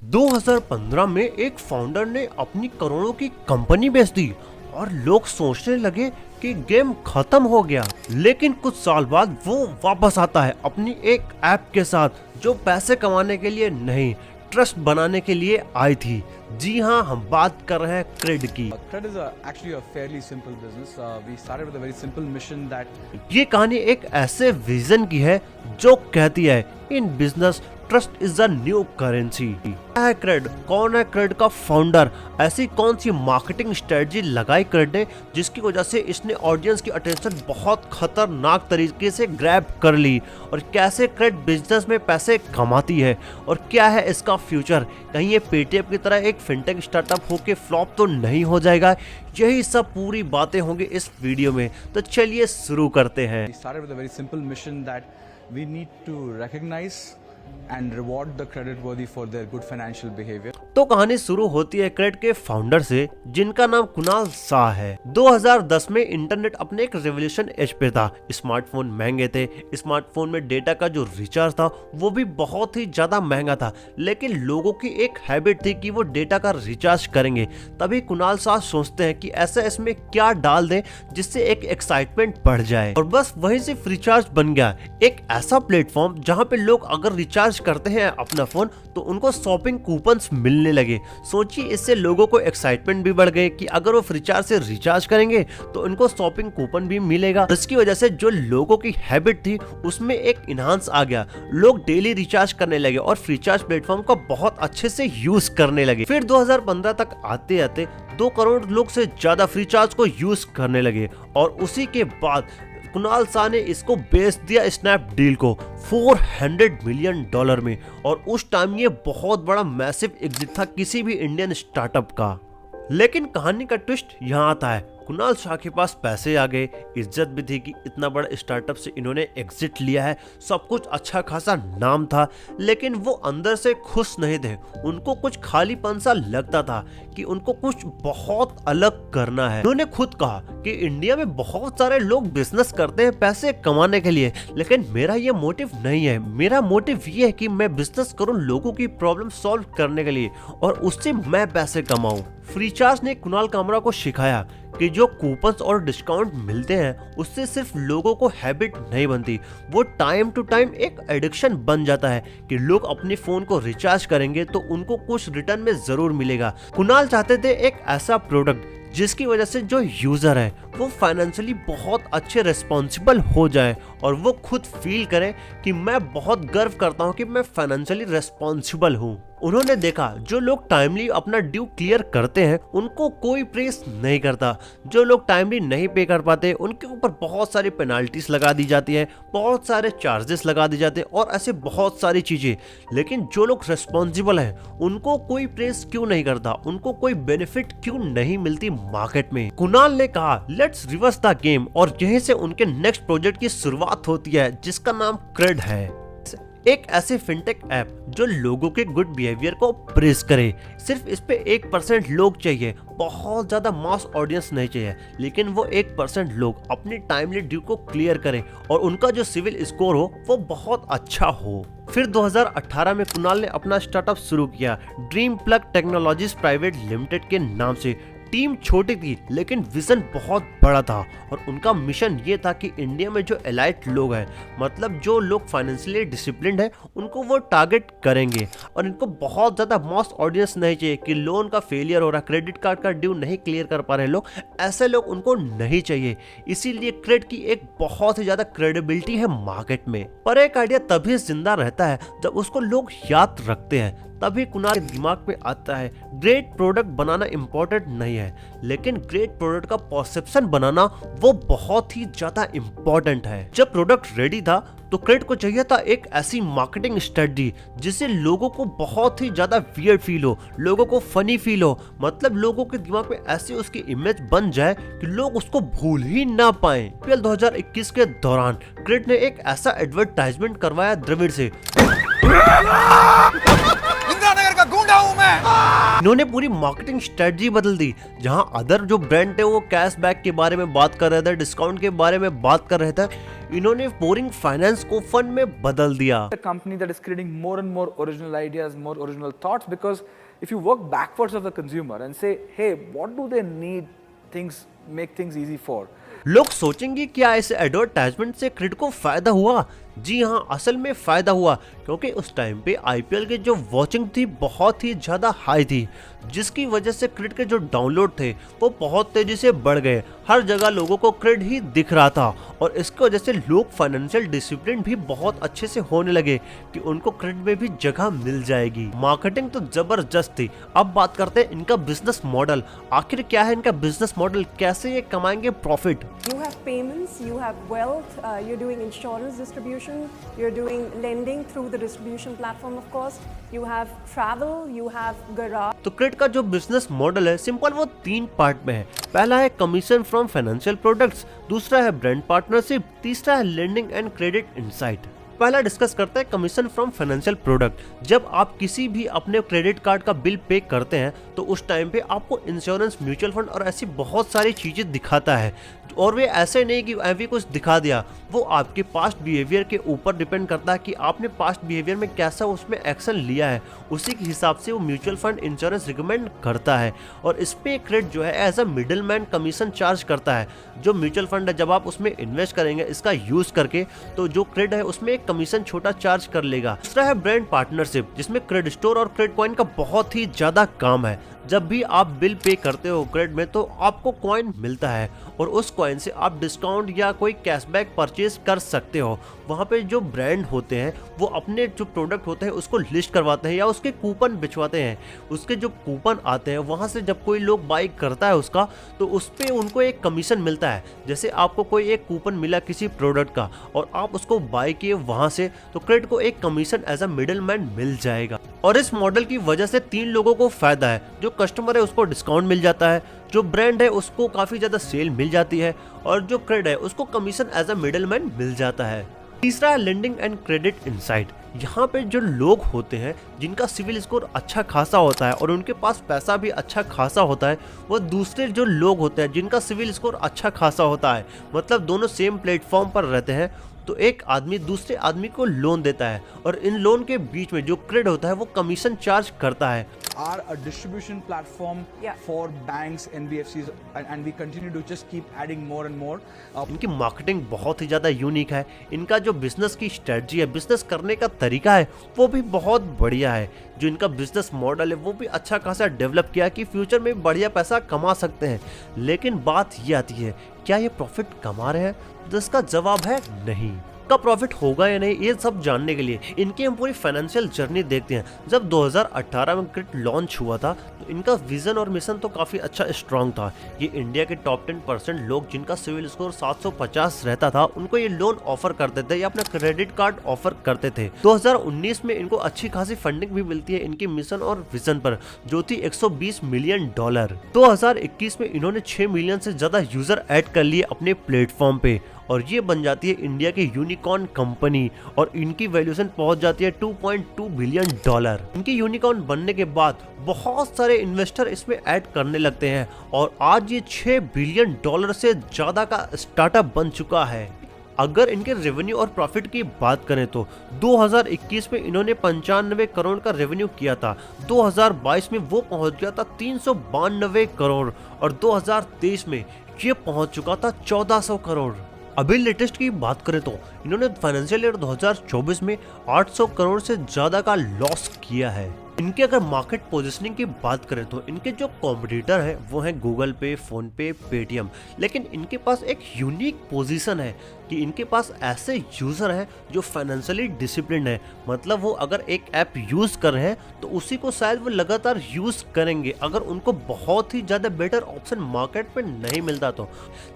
2015 में एक फाउंडर ने अपनी करोड़ों की कंपनी बेच दी और लोग सोचने लगे कि गेम खत्म हो गया। लेकिन कुछ साल बाद वो वापस आता है अपनी एक ऐप के साथ जो पैसे कमाने के लिए नहीं, ट्रस्ट बनाने के लिए आई थी। जी हाँ, हम बात कर रहे हैं क्रेड की। Cred is actually a fairly simple business. We started with a very simple mission that ये कहानी एक ऐसे विजन की है जो कहती है in business trust is the new currency. क्या है क्रेड? कौन है क्रेड का फाउंडर? ऐसी कौन सी मार्केटिंग स्ट्रेटजी लगाई क्रेड ने जिसकी वजह से इसने ऑडियंस की अटेंशन बहुत खतरनाक तरीके से ग्रैब कर ली? और कैसे क्रेड बिजनेस में पैसे कमाती है और क्या है इसका फ्यूचर? कहीं ये पेटीएम की तरह एक फिनटेक स्टार्टअप होके फ्लॉप तो नहीं हो जाएगा? यही सब पूरी बातें होंगी इस वीडियो में, तो चलिए शुरू करते हैं। we started with a very simple mission that we need to recognize and reward the credit worthy for their good financial behavior. तो कहानी शुरू होती है क्रेड के फाउंडर से जिनका नाम कुणाल शाह है। 2010 में इंटरनेट अपने एक रेवोल्यूशन एज पे था। स्मार्टफोन महंगे थे, स्मार्टफोन में डेटा का जो रिचार्ज था वो भी बहुत ही ज्यादा महंगा था, लेकिन लोगों की एक हैबिट थी कि वो डेटा का रिचार्ज करेंगे। तभी कुणाल शाह सोचते हैं कि ऐसा इसमें क्या डाल दें जिससे एक एक्साइटमेंट बढ़ जाए, और बस वहीं से फ्रीचार्ज बन गया, एक ऐसा प्लेटफॉर्म जहाँ पे लोग अगर रिचार्ज करते हैं अपना फोन तो उनको शॉपिंग कूपन्स मिलने लगे। सोचिए, इससे लोगों को एक्साइटमेंट भी बढ़ गए कि अगर वो फ्रीचार्ज से रिचार्ज करेंगे तो उनको शॉपिंग कूपन भी मिलेगा। इसकी वजह से जो लोगों की हैबिट थी उसमें एक इनहांस आ गया। लोग डेली रिचार्ज करने लगे और फ्रीचार्ज प्लेटफॉर्म का बहुत अच्छे से यूज करने लगे। फिर 2015 तक आते आते 2 करोड़ लोग से ज्यादा फ्रीचार्ज को यूज करने लगे और उसी के बाद कुणाल शाह ने इसको बेच दिया स्नैपडील को $400 मिलियन में, और उस टाइम ये बहुत बड़ा मैसिव एग्जिट था किसी भी इंडियन स्टार्टअप का। लेकिन कहानी का ट्विस्ट यहाँ आता है। कुणाल शाह के पास पैसे आ गए, इज्जत भी थी कि इतना बड़ा स्टार्टअप से इन्होंने एग्जिट लिया है, सब कुछ अच्छा खासा नाम था, लेकिन वो अंदर से खुश नहीं थे। उनको कुछ खालीपन सा लगता था कि उनको कुछ बहुत अलग करना है। उन्होंने खुद कहा कि इंडिया में बहुत सारे लोग बिजनेस करते हैं पैसे कमाने के लिए, लेकिन मेरा ये मोटिव नहीं है। मेरा मोटिव ये है कि मैं बिजनेस करूं लोगों की प्रॉब्लम सॉल्व करने के लिए और उससे मैं पैसे कमाऊं। फ्रीचार्ज ने कुणाल कामरा को सिखाया कि जो कूपन्स और डिस्काउंट मिलते हैं उससे सिर्फ लोगों को हैबिट नहीं बनती, वो टाइम टू टाइम एक एडिक्शन बन जाता है कि लोग अपने फोन को रिचार्ज करेंगे तो उनको कुछ रिटर्न में जरूर मिलेगा। कुणाल चाहते थे एक ऐसा प्रोडक्ट जिसकी वजह से जो यूजर है वो फाइनेंशियली बहुत अच्छे रिस्पॉन्सिबल हो जाए और वो खुद फील करे कि मैं बहुत गर्व करता हूँ कि मैं फाइनेंशियली रिस्पॉन्सिबल हूँ। उन्होंने देखा जो लोग टाइमली अपना ड्यू क्लियर करते हैं उनको कोई प्रेस नहीं करता, जो लोग टाइमली नहीं पे कर पाते उनके ऊपर बहुत सारी पेनाल्टीज लगा दी जाती है, बहुत सारे चार्जेस लगा दी जाते हैं और ऐसे बहुत सारी चीजें। लेकिन जो लोग रिस्पॉन्सिबल हैं उनको कोई प्रेस क्यों नहीं करता, उनको कोई बेनिफिट क्यों नहीं मिलती मार्केट में? कुणाल ने कहा लेट्स रिवर्स द गेम, और यहीं से उनके नेक्स्ट प्रोजेक्ट की शुरुआत होती है जिसका नाम क्रेड है। एक ऐसे फिनटेक ऐप जो लोगों के गुड बिहेवियर को प्रेस करे। सिर्फ इस पे 1% लोग चाहिए, बहुत ज्यादा मास ऑडियंस नहीं चाहिए, लेकिन वो 1% लोग अपनी टाइमली ड्यू को क्लियर करें और उनका जो सिविल स्कोर हो वो बहुत अच्छा हो। फिर 2018 में कुणाल ने अपना स्टार्टअप शुरू किया dream plug technologies private limited के नाम से। टीम छोटी थी लेकिन विजन बहुत बड़ा था और उनका मिशन ये था कि इंडिया में जो एलाइट लोग हैं, मतलब जो लोग फाइनेंशियली डिसिप्लिन्ड हैं, उनको वो टारगेट करेंगे। और इनको बहुत ज्यादा मास ऑडियंस नहीं चाहिए कि लोन का फेलियर हो रहा, क्रेडिट कार्ड का ड्यू नहीं क्लियर कर पा रहे लोग, ऐसे लोग उनको नहीं चाहिए। इसीलिए क्रेड की एक बहुत ही ज्यादा क्रेडिबिलिटी है मार्केट में। पर एक आइडिया तभी जिंदा रहता है जब उसको लोग याद रखते हैं। तभी कुणाल के दिमाग में आता है ग्रेट प्रोडक्ट बनाना इंपॉर्टेंट नहीं है, लेकिन ग्रेट प्रोडक्ट का परसेप्शन बनाना वो बहुत ही ज्यादा इंपॉर्टेंट है। जब प्रोडक्ट रेडी था तो क्रेड को चाहिए था एक ऐसी मार्केटिंग स्ट्रेटजी जिससे लोगों को बहुत ही ज्यादा वियर्ड फील हो, लोगों को फनी फील हो, मतलब लोगों के दिमाग में ऐसी उसकी इमेज बन जाए कि लोग उसको भूल ही ना पाए। IPL 2021 के दौरान क्रेड ने एक ऐसा एडवर्टाइजमेंट करवाया द्रविड़ से, इंदिरा नगर का गूंडा हूं मैं। इन्होंने पूरी मार्केटिंग स्ट्रेटजी बदल दी। जहां अदर जो ब्रांड थे वो कैशबैक के बारे में बात कर रहे थे, डिस्काउंट के बारे में बात कर रहे थे, इन्होंने बोरिंग फाइनेंस को फन में बदल दिया। A company that is creating more and more original ideas, more original thoughts, because if you work backwards of the consumer and say, hey, what do they need things, make things easy for? लोग सोचेंगे क्या इस advertisement से creed को फायदा हुआ? जी हाँ, असल में फायदा हुआ, क्योंकि उस टाइम पे आईपीएल की जो वॉचिंग थी बहुत ही ज्यादा हाई थी, जिसकी वजह से क्रिड के जो डाउनलोड थे वो बहुत तेजी से बढ़ गए। हर जगह लोगों को क्रिड ही दिख रहा था और इसकी वजह से लोग फाइनेंशियल डिसिप्लिन भी बहुत अच्छे से होने लगे कि उनको क्रिड में भी जगह मिल जाएगी। मार्केटिंग तो जबरदस्त थी। अब बात करते हैं इनका बिजनेस मॉडल। आखिर क्या है इनका बिजनेस मॉडल, कैसे ये कमाएंगे profit? You have payments, you have wealth, you're doing insurance distribution, you're doing lending through the distribution platform, of course. You have travel, you have garage. तो क्रिड का जो बिजनेस मॉडल है simple वो 3 part में है। पहला है commission from financial products, दूसरा है ब्रांड पार्टनरशिप, तीसरा है लेंडिंग एंड क्रेडिट इनसाइट। पहला डिस्कस करते हैं कमीशन फ्रॉम फाइनेंशियल प्रोडक्ट। जब आप किसी भी अपने क्रेडिट कार्ड का बिल पे करते हैं तो उस टाइम पे आपको इंश्योरेंस, म्यूचुअल फंड और ऐसी बहुत सारी चीजें दिखाता है, और वे ऐसे नहीं कि अभी कुछ दिखा दिया। वो आपके पास्ट बिहेवियर के ऊपर डिपेंड करता है कि आपने पास्ट बिहेवियर में कैसा उसमें एक्शन लिया है, उसी के हिसाब से वो म्यूचुअल फंड, इंश्योरेंस रिकमेंड करता है। और इसमें क्रेडिट जो है as a middle man commission charge करता है। जो म्यूचुअल फंड है, जब आप उसमें इन्वेस्ट करेंगे इसका यूज करके, तो जो क्रेडिट है उसमें एक कमीशन छोटा चार्ज कर लेगा। दूसरा है ब्रांड पार्टनरशिप, जिसमें क्रेडिट स्टोर और क्रेडिट कॉइन का बहुत ही ज्यादा काम है। जब भी आप बिल पे करते हो क्रेडिट में तो आपको कॉइन मिलता है और उस कॉइन से आप डिस्काउंट या कोई कैशबैक परचेज कर सकते हो। वहाँ पे जो ब्रांड होते हैं वो अपने जो प्रोडक्ट होते हैं उसको लिस्ट करवाते हैं या उसके कूपन बिछवाते हैं। उसके जो कूपन आते हैं वहाँ से जब कोई लोग बाई करता है उसका, तो उस पर उनको एक कमीशन मिलता है। जैसे आपको कोई एक कूपन मिला किसी प्रोडक्ट का और आप उसको बाई किए वहाँ से, तो क्रेडिट को एक commission as a middle man मिल जाएगा। और इस मॉडल की वजह से 3 लोगों को फायदा है। जो कस्टमर है उसको डिस्काउंट मिल जाता है, जो ब्रांड है उसको काफी ज्यादा सेल मिल जाती है, और जो क्रेडिट है उसको commission as a middle man मिल जाता है। तीसरा है लेंडिंग एंड क्रेडिट इनसाइट। यहाँ पे जो लोग होते हैं जिनका सिविल स्कोर अच्छा खासा होता है और उनके पास पैसा भी अच्छा खासा होता है, वो दूसरे जो लोग होते हैं जिनका सिविल स्कोर अच्छा खासा होता है, मतलब दोनों सेम प्लेटफॉर्म पर रहते हैं, तो एक आदमी दूसरे आदमी को लोन देता है और इन लोन के बीच में जो क्रेडिट होता है वो कमीशन चार्ज करता है। Are a distribution platform Yeah. for banks, NBFCs, and we continue to just keep adding more and more. इनकी मार्केटिंग बहुत ही ज्यादा यूनिक है। इनका जो बिजनेस की स्ट्रेटजी है, बिजनेस करने का तरीका है, वो भी बहुत बढ़िया है। जो इनका बिजनेस मॉडल है वो भी अच्छा खासा डेवलप किया कि फ्यूचर में बढ़िया पैसा कमा सकते हैं। लेकिन बात ये आती है, क्या ये प्रॉफिट कमा रहे हैं? तो इसका जवाब है नहीं। का प्रॉफिट होगा या नहीं, ये सब जानने के लिए इनकी हम पूरी फाइनेंशियल जर्नी देखते हैं। जब 2018 में क्रिड लॉन्च हुआ था तो इनका विजन और मिशन तो काफी अच्छा स्ट्रांग था। ये इंडिया के टॉप 10% लोग जिनका सिविल स्कोर 750 रहता था उनको ये लोन ऑफर करते थे या अपना क्रेडिट कार्ड ऑफर करते थे। 2019 में इनको अच्छी खासी फंडिंग भी मिलती है इनकी मिशन और विजन पर, जो थी $120 मिलियन। 2021 में इन्होंने 6 मिलियन से ज्यादा यूजर ऐड कर लिए अपने प्लेटफॉर्म पे और ये बन जाती है इंडिया की यूनिकॉर्न कंपनी और इनकी वैल्यूएशन पहुंच जाती है $2.2 बिलियन। इनकी यूनिकॉर्न बनने के बाद बहुत सारे इन्वेस्टर इसमें ऐड करने लगते हैं और आज ये $6 बिलियन से ज्यादा का स्टार्टअप बन चुका है। अगर इनके रेवेन्यू और प्रॉफिट की बात करें तो 2021 में इन्होंने 95 करोड़ का रेवेन्यू किया था, 2022 में वो पहुंच गया था 392 करोड़ और 2023 में ये पहुंच चुका था 1400 करोड़। अभी लेटेस्ट की बात करें तो इन्होंने फाइनेंशियल ईयर 2024 में 800 करोड़ से ज्यादा का लॉस किया है। इनके अगर मार्केट पोजीशनिंग की बात करें तो इनके जो कॉम्पिटिटर है वो है गूगल पे, फोन पे, पेटीएम, लेकिन इनके पास एक यूनिक पोजीशन है कि इनके पास ऐसे यूजर हैं जो फाइनेंशियली डिसिप्लिन है। मतलब वो अगर एक ऐप यूज कर रहे हैं तो उसी को शायद वो लगातार यूज करेंगे अगर उनको बहुत ही ज्यादा बेटर ऑप्शन मार्केट में नहीं मिलता तो।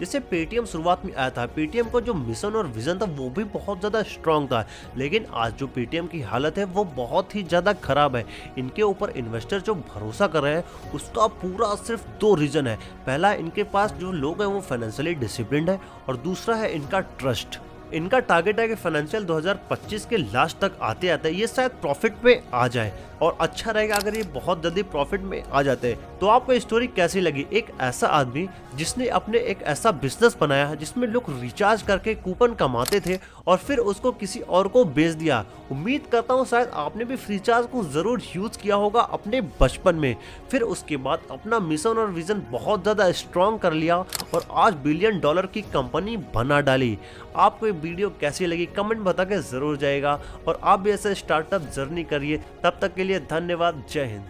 जैसे पेटीएम शुरुआत में आया था, पेटीएम का जो मिशन और विजन था वो भी बहुत ज्यादा स्ट्रांग था, लेकिन आज जो पेटीएम की हालत है वो बहुत ही ज्यादा खराब है। इनके ऊपर इन्वेस्टर जो भरोसा कर रहे हैं उसका पूरा सिर्फ 2 रीजन है। पहला, इनके पास जो लोग हैं वो फाइनेंशियली डिसिप्लिन्ड है और दूसरा है इनका ट्रस्ट। इनका टारगेट है कि फाइनेंशियल 2025 के लास्ट तक आते आते ये शायद प्रॉफिट में आ जाए, और अच्छा रहेगा अगर ये बहुत जल्दी प्रॉफिट में आ जाते हैं। तो आपको स्टोरी कैसी लगी? एक ऐसा आदमी जिसने अपने एक ऐसा बिजनेस बनाया जिसमें लोग रिचार्ज करके कूपन कमाते थे और फिर उसको किसी और को बेच दिया। उम्मीद करता हूँ शायद आपने भी फ्रीचार्ज को जरूर यूज किया होगा अपने बचपन में, फिर उसके बाद अपना मिशन और विजन बहुत ज्यादा स्ट्रॉन्ग कर लिया और आज $1 बिलियन की कंपनी बना डाली। आपको ये वीडियो कैसी लगी कमेंट बता के जरूर जाएगा, और आप भी ऐसे स्टार्टअप जर्नी करिए। तब तक के लिए धन्यवाद। जय हिंद।